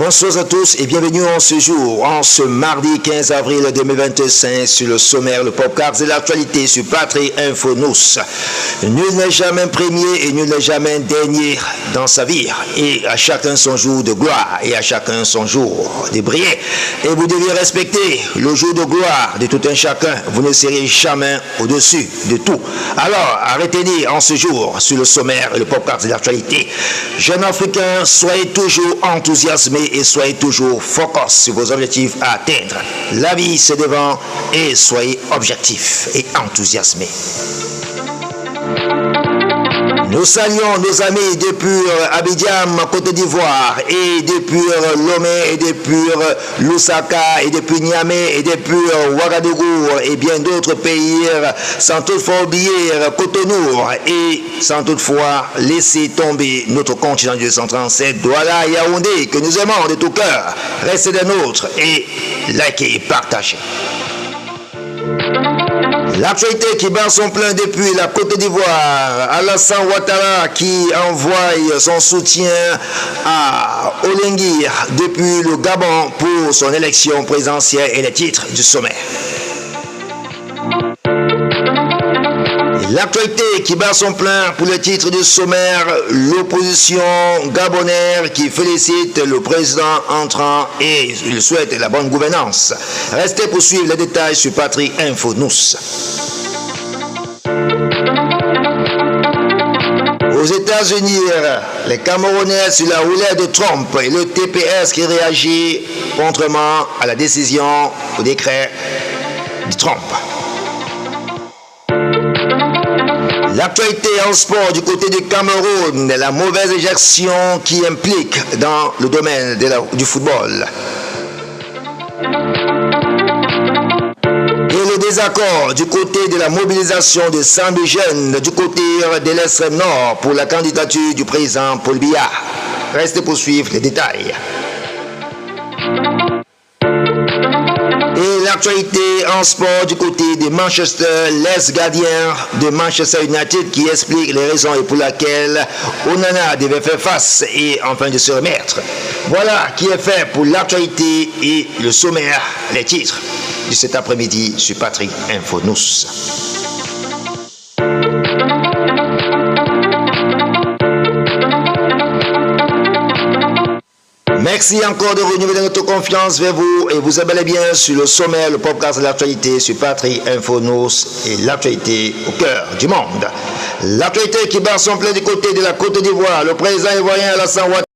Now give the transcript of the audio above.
Bonsoir à tous et bienvenue en ce jour, en ce mardi 15 avril 2025 sur le sommaire, le podcast de l'actualité sur Patrie Info News. Nul n'est jamais premier et nul n'est jamais dernier dans sa vie. Et à chacun son jour de gloire et à chacun son jour de briller. Et vous devez respecter le jour de gloire de tout un chacun. Vous ne serez jamais au-dessus de tout. Alors, arrêtez-y en ce jour sur le sommaire, le podcast de l'actualité. Jeunes Africains, soyez toujours enthousiasmés et soyez toujours focus sur vos objectifs à atteindre. La vie, c'est devant et soyez objectifs et enthousiasmés. Nous saluons nos amis depuis Abidjan, Côte d'Ivoire, et depuis Lomé, et depuis Lusaka, et depuis Niamey, et depuis Ouagadougou, et bien d'autres pays, sans toutefois oublier Cotonou, et sans toutefois laisser tomber notre continent du 237, Douala et Yaoundé, que nous aimons de tout cœur. Restez des nôtres et likez et partagez. L'actualité qui bat son plein depuis la Côte d'Ivoire, Alassane Ouattara qui envoie son soutien à Olengi depuis le Gabon pour son élection présidentielle et les titres du sommet. L'actualité qui bat son plein pour le titre du sommaire, l'opposition gabonaise qui félicite le président entrant et il souhaite la bonne gouvernance. Restez pour suivre les détails sur Patrie Info News. Aux États-Unis, les Camerounais sur la roulette de Trump et le TPS qui réagit contrairement à la décision au décret de Trump. L'actualité en sport du côté du Cameroun, la mauvaise gestion qui implique dans le domaine du football. Et le désaccord du côté de la mobilisation de 100 jeunes du côté de l'extrême nord pour la candidature du président Paul Biya. Restez pour suivre les détails. Et l'actualité en sport du côté de Manchester, l'ex-gardien de Manchester United qui explique les raisons et pour lesquelles Onana devait faire face et enfin de se remettre. Voilà qui est fait pour l'actualité et le sommaire, les titres de cet après-midi sur Patrie Info News. Merci encore de renouveler notre confiance vers vous et vous abonnez bien sur le sommaire, le podcast de l'actualité sur Patrie Info News et l'actualité au cœur du monde. L'actualité qui bat son plein du côté de la Côte d'Ivoire, le président ivoirien Alassane Ouattara